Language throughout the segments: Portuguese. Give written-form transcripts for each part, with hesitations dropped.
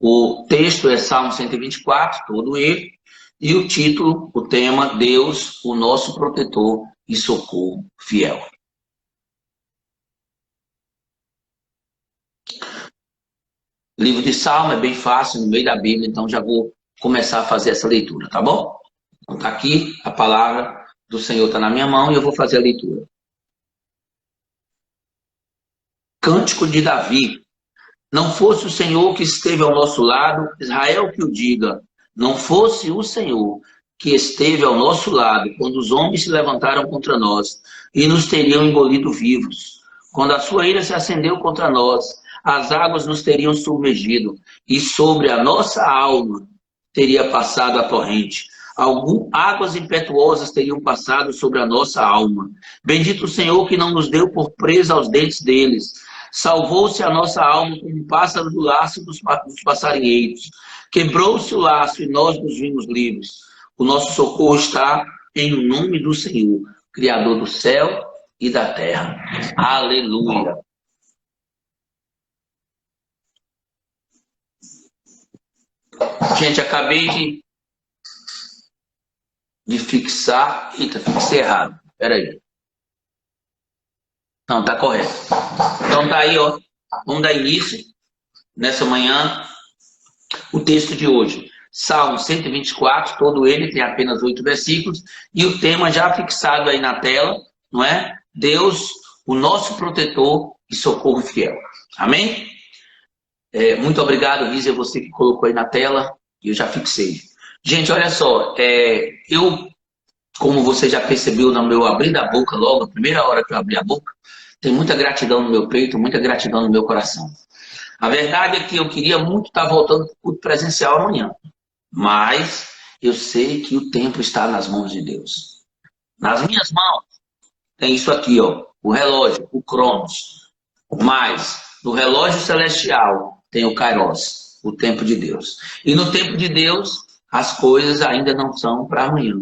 O texto é Salmo 124, todo ele, e o título, o tema, Deus, o nosso protetor e socorro fiel. Livro de Salmo é bem fácil, no meio da Bíblia, então já vou começar a fazer essa leitura, tá bom? Então tá aqui, a palavra do Senhor está na minha mão e eu vou fazer a leitura. Cântico de Davi. Não fosse o Senhor que esteve ao nosso lado, Israel que o diga. Não fosse o Senhor que esteve ao nosso lado, quando os homens se levantaram contra nós e nos teriam engolido vivos. Quando a sua ira se acendeu contra nós, as águas nos teriam submergido e sobre a nossa alma teria passado a torrente. Águas impetuosas teriam passado sobre a nossa alma. Bendito o Senhor que não nos deu por presa aos dentes deles. Salvou-se a nossa alma como um pássaro do laço dos passarinheiros. Quebrou-se o laço e nós nos vimos livres. O nosso socorro está em nome do Senhor, Criador do céu e da terra. Aleluia. Gente, acabei de fixar. Eita, fixei errado. Espera aí. Não, tá correto. Então tá aí, ó. Vamos dar início nessa manhã. O texto de hoje, Salmo 124, todo ele tem apenas 8 versículos, e o tema já fixado aí na tela, não é? Deus, o nosso protetor e socorro fiel. Amém? Muito obrigado, Lízia, você que colocou aí na tela, e eu já fixei. Gente, olha só, como você já percebeu no meu abrir da boca logo, a primeira hora que eu abri a boca, tem muita gratidão no meu peito, muita gratidão no meu coração. A verdade é que eu queria muito estar voltando para o culto presencial amanhã. Mas eu sei que o tempo está nas mãos de Deus. Nas minhas mãos tem isso aqui, ó, o relógio, o Cronos. Mas no relógio celestial tem o Kairos, o tempo de Deus. E no tempo de Deus, as coisas ainda não são para amanhã.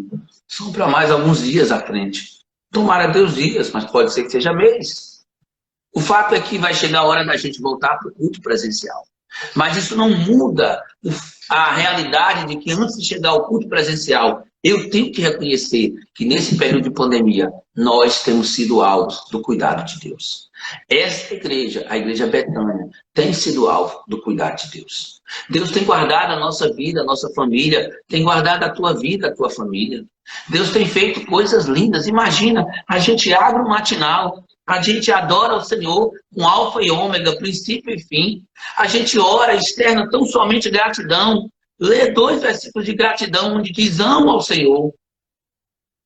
São para mais alguns dias à frente. Tomara Deus dias, mas pode ser que seja mês. O fato é que vai chegar a hora da gente voltar para o culto presencial. Mas isso não muda a realidade de que antes de chegar ao culto presencial, eu tenho que reconhecer que nesse período de pandemia, nós temos sido alvos do cuidado de Deus. Esta igreja, a Igreja Betânia, tem sido alvo do cuidado de Deus. Deus tem guardado a nossa vida, a nossa família, tem guardado a tua vida, a tua família. Deus tem feito coisas lindas. Imagina, a gente abre o matinal, a gente adora o Senhor com alfa e ômega, princípio e fim. A gente ora, externa tão somente gratidão. Lê 2 versículos de gratidão, onde diz, amo ao Senhor.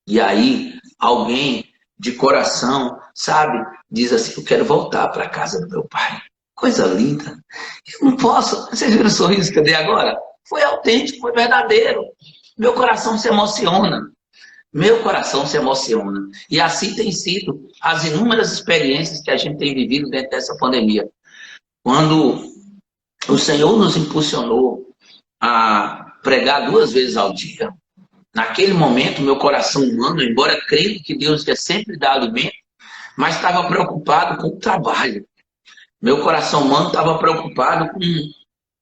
E aí, alguém de coração, sabe, diz assim, eu quero voltar para a casa do meu pai. Coisa linda. Eu não posso. Vocês viram o sorriso que eu dei agora? Foi autêntico, foi verdadeiro. Meu coração se emociona. Meu coração se emociona. E assim tem sido as inúmeras experiências que a gente tem vivido dentro dessa pandemia. Quando o Senhor nos impulsionou a pregar 2 vezes ao dia, naquele momento, meu coração humano, embora crendo que Deus ia sempre dar alimento, mas estava preocupado com o trabalho. Meu coração humano estava preocupado com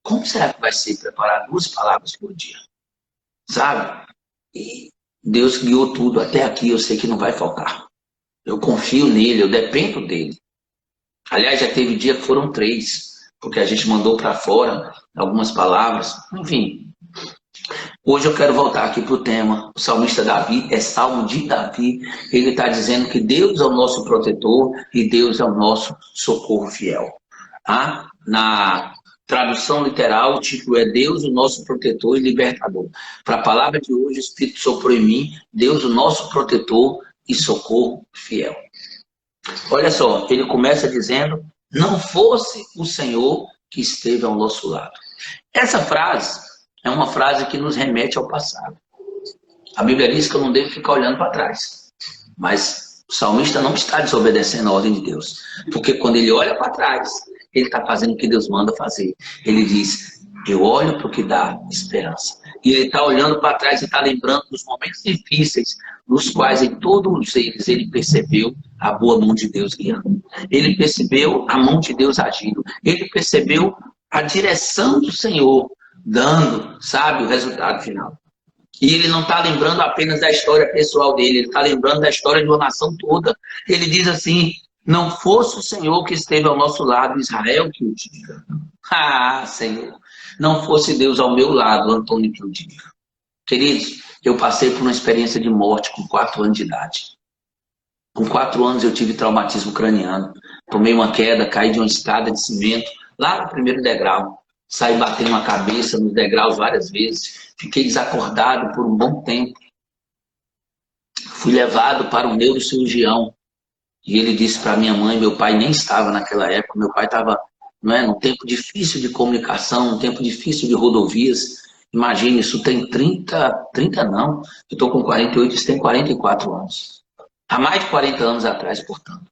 como será que vai ser preparar 2 palavras por dia. Sabe? E Deus guiou tudo. Até aqui eu sei que não vai faltar. Eu confio nele, eu dependo dele. Aliás, já teve dia que foram 3, porque a gente mandou para fora algumas palavras. Enfim, hoje eu quero voltar aqui para o tema. O salmista Davi, é Salmo de Davi. Ele está dizendo que Deus é o nosso protetor e Deus é o nosso socorro fiel. Na tradução literal, o título é Deus, o nosso protetor e libertador. Para a palavra de hoje, o Espírito soprou em mim, Deus, o nosso protetor e socorro fiel. Olha só, ele começa dizendo, não fosse o Senhor que esteve ao nosso lado. Essa frase é uma frase que nos remete ao passado. A Bíblia diz que eu não devo ficar olhando para trás. Mas o salmista não está desobedecendo a ordem de Deus. Porque quando ele olha para trás, ele está fazendo o que Deus manda fazer. Ele diz, eu olho para o que dá esperança. E ele está olhando para trás e está lembrando dos momentos difíceis, nos quais em todos eles ele percebeu a boa mão de Deus guiando. Ele percebeu a mão de Deus agindo. Ele percebeu a direção do Senhor dando, sabe, o resultado final. E ele não está lembrando apenas da história pessoal dele, ele está lembrando da história de uma nação toda. Ele diz assim: não fosse o Senhor que esteve ao nosso lado, Israel que o diga. Ah, Senhor, não fosse Deus ao meu lado, Antônio que o diga. Queridos, eu passei por uma experiência de morte com 4 anos de idade. Com 4 anos eu tive traumatismo craniano. Tomei uma queda, caí de uma escada de cimento, lá no primeiro degrau. Saí batendo a cabeça nos degraus várias vezes. Fiquei desacordado por um bom tempo. Fui levado para um neurocirurgião. E ele disse para minha mãe, meu pai nem estava naquela época, meu pai estava, não é, num tempo difícil de comunicação, um tempo difícil de rodovias. Imagine, isso tem 30 não, eu estou com 48, isso tem 44 anos. Há mais de 40 anos atrás, portanto.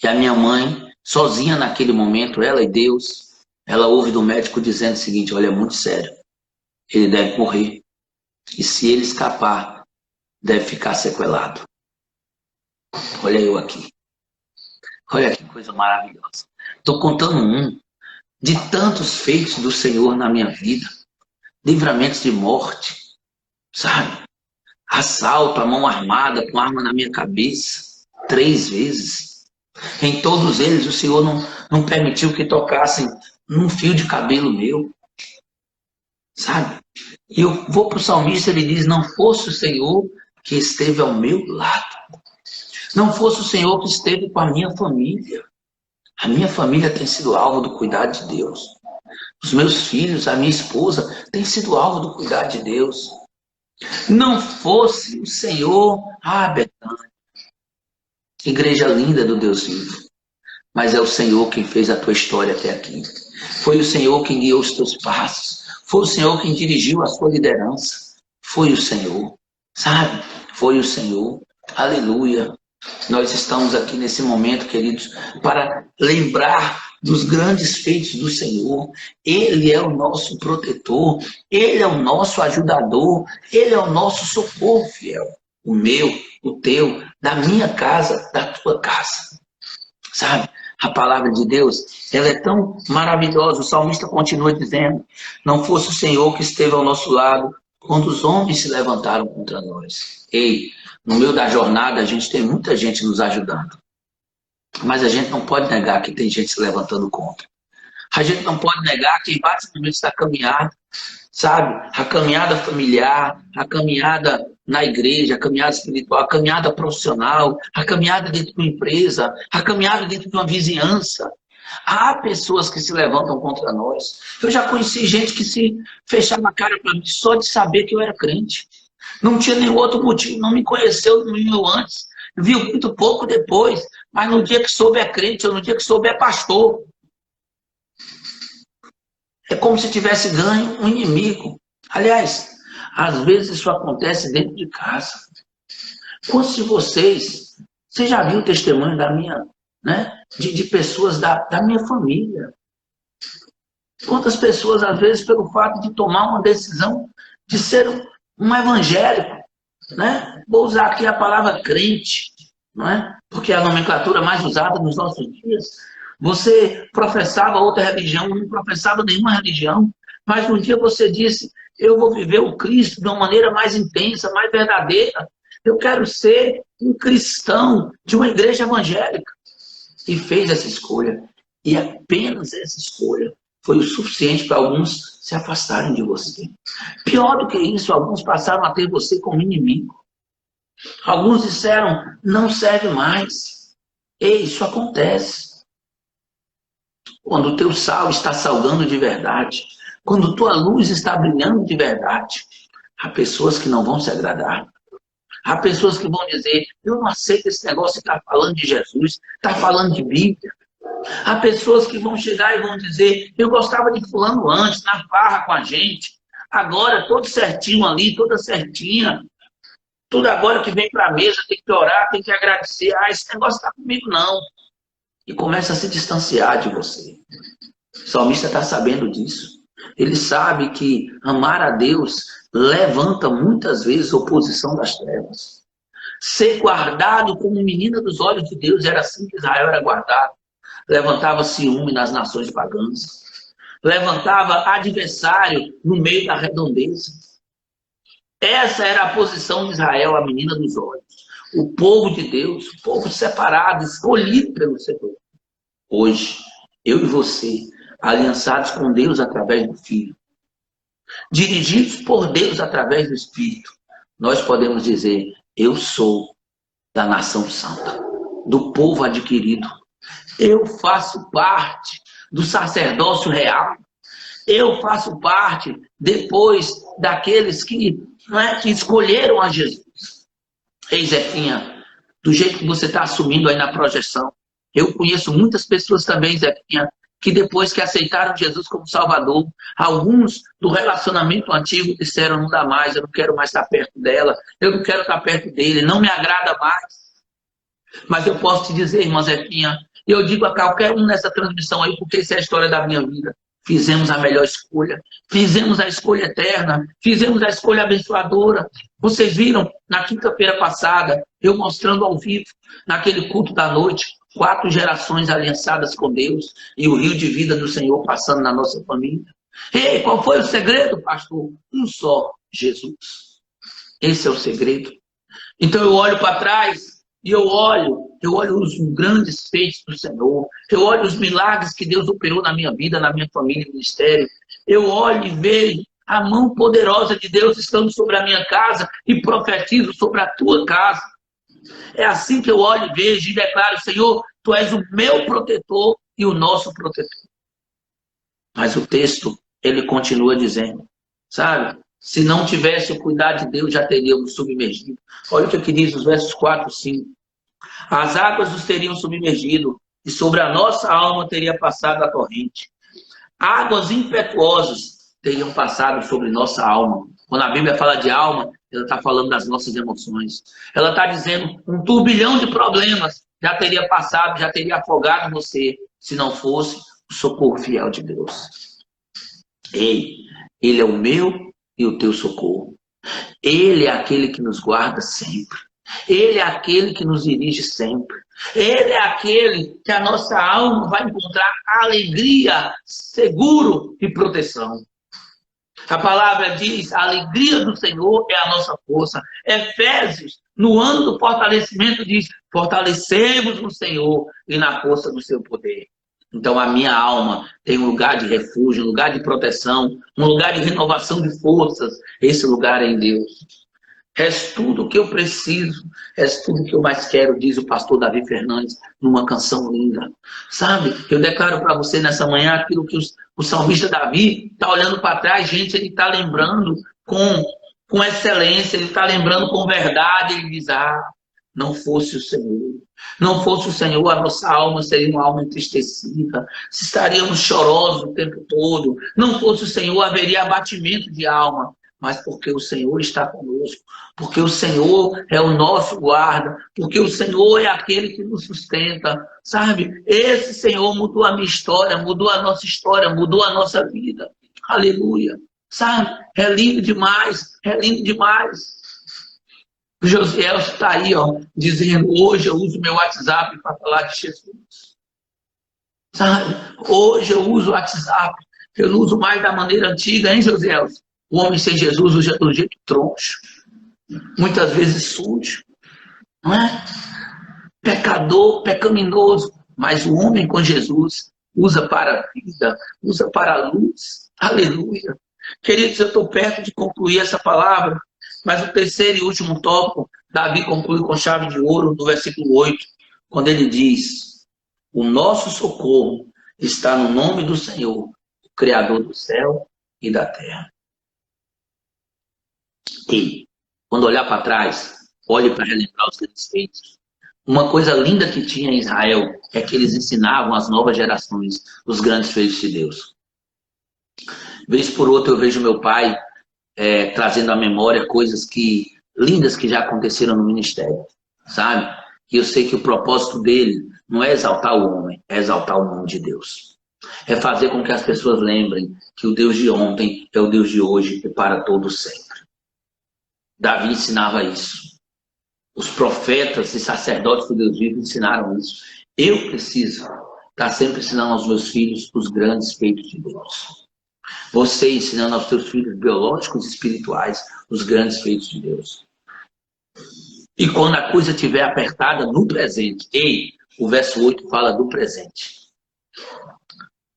E a minha mãe, sozinha naquele momento, ela e Deus, ela ouve do médico dizendo o seguinte: olha, é muito sério, ele deve morrer. E se ele escapar, deve ficar sequelado. Olha eu aqui. Olha que coisa maravilhosa. Estou contando um de tantos feitos do Senhor na minha vida. Livramentos de morte, sabe? Assalto, a mão armada, com arma na minha cabeça, 3 vezes. Em todos eles, o Senhor não permitiu que tocassem num fio de cabelo meu, sabe? E eu vou para o salmista, ele diz: não fosse o Senhor que esteve ao meu lado, não fosse o Senhor que esteve com a minha família. A minha família tem sido alvo do cuidado de Deus. Os meus filhos, a minha esposa, tem sido alvo do cuidado de Deus. Não fosse o Senhor, Betânia, igreja linda do Deus vivo, mas é o Senhor quem fez a tua história até aqui. Foi o Senhor quem guiou os teus passos. Foi o Senhor quem dirigiu a sua liderança. Foi o Senhor, sabe? Foi o Senhor. Aleluia. Nós estamos aqui nesse momento, queridos, para lembrar dos grandes feitos do Senhor. Ele é o nosso protetor, Ele é o nosso ajudador, Ele é o nosso socorro fiel. O meu, o teu, da minha casa, da tua casa. Sabe? A palavra de Deus, ela é tão maravilhosa. O salmista continua dizendo: não fosse o Senhor que esteve ao nosso lado quando os homens se levantaram contra nós. Ei, no meio da jornada a gente tem muita gente nos ajudando, mas a gente não pode negar que tem gente se levantando contra. A gente não pode negar que em vários momentos da caminhada, sabe? A caminhada familiar, a caminhada na igreja, a caminhada espiritual, a caminhada profissional, a caminhada dentro de uma empresa, a caminhada dentro de uma vizinhança. Há pessoas que se levantam contra nós. Eu já conheci gente que se fechava a cara para mim só de saber que eu era crente. Não tinha nenhum outro motivo, não me conheceu, não me viu antes, viu muito pouco depois, mas no dia que soube é crente, ou no dia que soube é pastor. É como se tivesse ganho um inimigo. Aliás, às vezes isso acontece dentro de casa. Quantos de vocês já viu o testemunho da minha, né, de pessoas da minha família? Quantas pessoas, às vezes, pelo fato de tomar uma decisão de ser um evangélico, né? Vou usar aqui a palavra crente, não é? Porque é a nomenclatura mais usada nos nossos dias. Você professava outra religião, não professava nenhuma religião, mas um dia você disse: eu vou viver o Cristo de uma maneira mais intensa, mais verdadeira. Eu quero ser um cristão de uma igreja evangélica. E fez essa escolha. E apenas essa escolha foi o suficiente para alguns se afastarem de você. Pior do que isso, alguns passaram a ter você como inimigo. Alguns disseram: não serve mais. Ei, isso acontece. Quando o teu sal está salgando de verdade, quando tua luz está brilhando de verdade, há pessoas que não vão se agradar. Há pessoas que vão dizer: eu não aceito esse negócio que está falando de Jesus, está falando de Bíblia. Há pessoas que vão chegar e vão dizer: eu gostava de fulano antes, na farra com a gente. Agora, todo certinho ali, toda certinha. Tudo agora que vem para a mesa, tem que orar, tem que agradecer. Esse negócio está comigo não. E começa a se distanciar de você. O salmista está sabendo disso. Ele sabe que amar a Deus levanta muitas vezes oposição das trevas. Ser guardado como menina dos olhos de Deus, era assim que Israel era guardado. Levantava ciúme nas nações pagãs. levantava adversário no meio da redondeza. Essa era a posição de Israel, a menina dos olhos. O povo de Deus, o povo separado, escolhido pelo Senhor. Hoje, eu e você, aliançados com Deus através do Filho, dirigidos por Deus através do Espírito, nós podemos dizer: eu sou da nação santa, do povo adquirido. Eu faço parte do sacerdócio real. Eu faço parte depois daqueles que escolheram a Jesus. Ei, Zefinha, do jeito que você está assumindo aí na projeção, eu conheço muitas pessoas também, Zefinha, que depois que aceitaram Jesus como Salvador, alguns do relacionamento antigo disseram: não dá mais, eu não quero mais estar perto dela, eu não quero estar perto dele, não me agrada mais. Mas eu posso te dizer, irmã Zefinha, e eu digo a qualquer um nessa transmissão aí, porque essa é a história da minha vida. Fizemos a melhor escolha, fizemos a escolha eterna, fizemos a escolha abençoadora. Vocês viram, na quinta-feira passada, eu mostrando ao vivo, naquele culto da noite, 4 gerações aliançadas com Deus e o rio de vida do Senhor passando na nossa família. Ei, qual foi o segredo, pastor? Um só: Jesus. Esse é o segredo. Então eu olho para trás e eu olho os grandes feitos do Senhor, eu olho os milagres que Deus operou na minha vida, na minha família e ministério. Eu olho e vejo a mão poderosa de Deus estando sobre a minha casa e profetizo sobre a tua casa. É assim que eu olho e vejo e declaro: Senhor, Tu és o meu protetor e o nosso protetor. Mas o texto, ele continua dizendo, sabe? Se não tivesse o cuidado de Deus, já teríamos submergido. Olha o que aqui diz os versos 4 e 5. As águas os teriam submergido, e sobre a nossa alma teria passado a torrente. Águas impetuosas teriam passado sobre nossa alma. Quando a Bíblia fala de alma, ela está falando das nossas emoções. Ela está dizendo: um turbilhão de problemas já teria passado, já teria afogado você, se não fosse o socorro fiel de Deus. Ei, Ele é o meu e o teu socorro. Ele é aquele que nos guarda sempre. Ele é aquele que nos dirige sempre. Ele é aquele que a nossa alma vai encontrar alegria, seguro e proteção. A palavra diz: a alegria do Senhor é a nossa força. Efésios, no ano do fortalecimento, diz: fortalecemos no Senhor e na força do seu poder. Então a minha alma tem um lugar de refúgio, um lugar de proteção, um lugar de renovação de forças. Esse lugar é em Deus. És tudo o que eu preciso, és tudo o que eu mais quero, diz o pastor Davi Fernandes, numa canção linda. Sabe, eu declaro para você nessa manhã aquilo que o salmista Davi está olhando para trás, gente, ele está lembrando com excelência, ele está lembrando com verdade, ele diz: não fosse o Senhor, não fosse o Senhor, a nossa alma seria uma alma entristecida, estaríamos chorosos o tempo todo, não fosse o Senhor, haveria abatimento de alma. Mas porque o Senhor está conosco, porque o Senhor é o nosso guarda, porque o Senhor é aquele que nos sustenta, sabe? Esse Senhor mudou a minha história, mudou a nossa história, mudou a nossa vida. Aleluia. Sabe? É lindo demais, é lindo demais. O Josiel está aí, ó, dizendo: hoje eu uso meu WhatsApp para falar de Jesus. Sabe? Hoje eu uso o WhatsApp, eu não uso mais da maneira antiga, hein, Josiel? O homem sem Jesus usa do jeito troncho, muitas vezes sujo, não é? Pecador, pecaminoso, mas o homem com Jesus usa para a vida, usa para a luz. Aleluia. Queridos, eu estou perto de concluir essa palavra, mas o terceiro e último tópico, Davi conclui com chave de ouro no versículo 8, quando ele diz: o nosso socorro está no nome do Senhor, o Criador do céu e da terra. E, quando olhar para trás, olhe para relembrar os grandes feitos. Uma coisa linda que tinha em Israel é que eles ensinavam às novas gerações os grandes feitos de Deus. Vez por outra eu vejo meu pai trazendo à memória coisas lindas que já aconteceram no ministério, sabe? E eu sei que o propósito dele não é exaltar o homem, é exaltar o nome de Deus. É fazer com que as pessoas lembrem que o Deus de ontem é o Deus de hoje e para todo sempre. Davi ensinava isso. Os profetas e sacerdotes do Deus vivo ensinaram isso. Eu preciso está sempre ensinando aos meus filhos os grandes feitos de Deus. Você ensinando aos seus filhos biológicos e espirituais os grandes feitos de Deus. E quando a coisa estiver apertada no presente, o verso 8 fala do presente.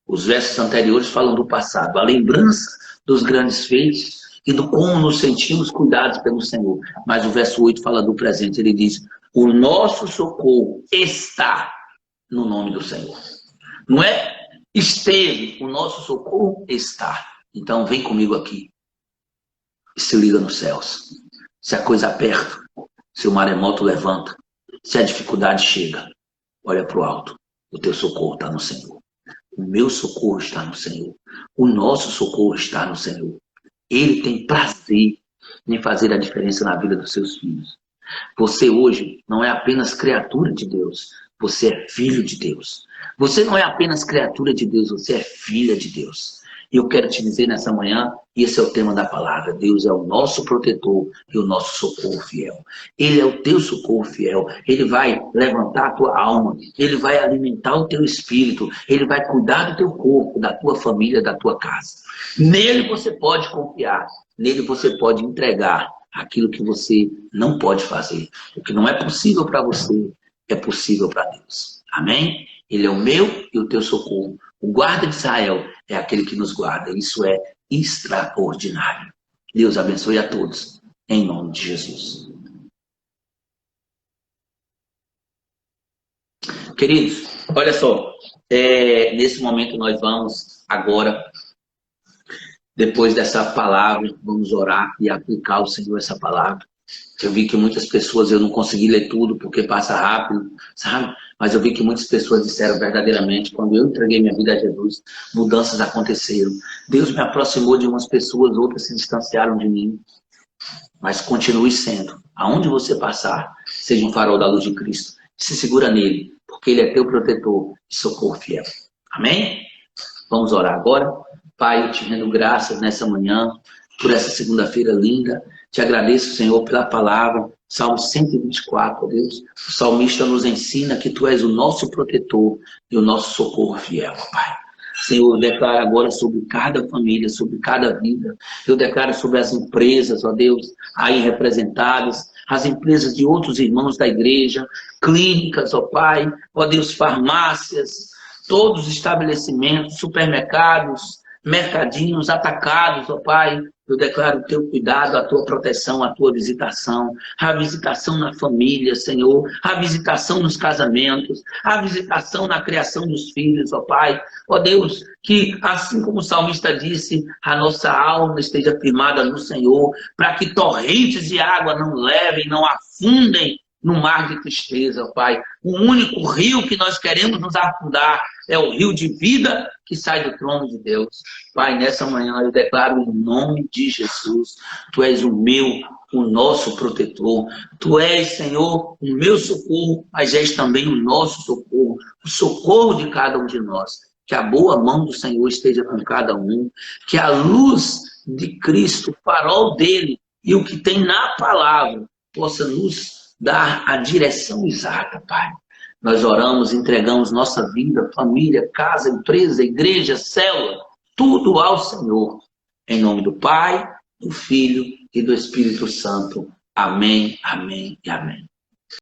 Os versos anteriores falam do passado, a lembrança dos grandes feitos e do como nos sentimos cuidados pelo Senhor. Mas o verso 8 fala do presente, ele diz, o nosso socorro está no nome do Senhor. Não é esteve, o nosso socorro está. Então vem comigo aqui e se liga nos céus. Se a coisa aperta, se o maremoto levanta, se a dificuldade chega, olha para o alto, o teu socorro está no Senhor. O meu socorro está no Senhor. O nosso socorro está no Senhor. Ele tem prazer em fazer a diferença na vida dos seus filhos. Você hoje não é apenas criatura de Deus, você é filho de Deus. Você não é apenas criatura de Deus, você é filha de Deus. E eu quero te dizer nessa manhã, esse é o tema da palavra, Deus é o nosso protetor e o nosso socorro fiel. Ele é o teu socorro fiel, ele vai levantar a tua alma, ele vai alimentar o teu espírito, ele vai cuidar do teu corpo, da tua família, da tua casa. Nele você pode confiar, nele você pode entregar aquilo que você não pode fazer. O que não é possível para você, é possível para Deus. Amém? Ele é o meu e o teu socorro. O guarda de Israel é aquele que nos guarda. Isso é extraordinário. Deus abençoe a todos, em nome de Jesus. Queridos, olha só. Nesse momento nós vamos agora, depois dessa palavra, vamos orar e aplicar ao Senhor essa palavra. Eu vi que muitas pessoas, eu não consegui ler tudo porque passa rápido, sabe? Mas eu vi que muitas pessoas disseram verdadeiramente, quando eu entreguei minha vida a Jesus, mudanças aconteceram. Deus me aproximou de umas pessoas, outras se distanciaram de mim. Mas continue sendo, aonde você passar, seja um farol da luz de Cristo. Se segura nele, porque ele é teu protetor e socorro fiel. Amém? Vamos orar agora. Pai, eu te rendo graças nessa manhã, por essa segunda-feira linda. Te agradeço, Senhor, pela palavra. Salmo 124, ó Deus. O salmista nos ensina que Tu és o nosso protetor e o nosso socorro fiel, ó Pai. Senhor, eu declaro agora sobre cada família, sobre cada vida. Eu declaro sobre as empresas, ó Deus, aí representadas, as empresas de outros irmãos da igreja, clínicas, ó Pai, ó Deus, farmácias, todos os estabelecimentos, supermercados, mercadinhos, atacados, ó Pai. Eu declaro o teu cuidado, a tua proteção, a tua visitação, a visitação na família, Senhor, a visitação nos casamentos, a visitação na criação dos filhos, ó Pai. Ó Deus, que assim como o salmista disse, a nossa alma esteja firmada no Senhor, para que torrentes de água não levem, não afundem no mar de tristeza, ó Pai. O único rio que nós queremos nos afundar é o rio de vida que sai do trono de Deus. Pai, nessa manhã eu declaro em nome de Jesus, Tu és o meu, o nosso protetor. Tu és, Senhor, o meu socorro, mas és também o nosso socorro, o socorro de cada um de nós. Que a boa mão do Senhor esteja com cada um, que a luz de Cristo, o farol dele e o que tem na palavra possa nos dar a direção exata, Pai. Nós oramos, entregamos nossa vida, família, casa, empresa, igreja, célula, tudo ao Senhor. Em nome do Pai, do Filho e do Espírito Santo. Amém, amém e amém.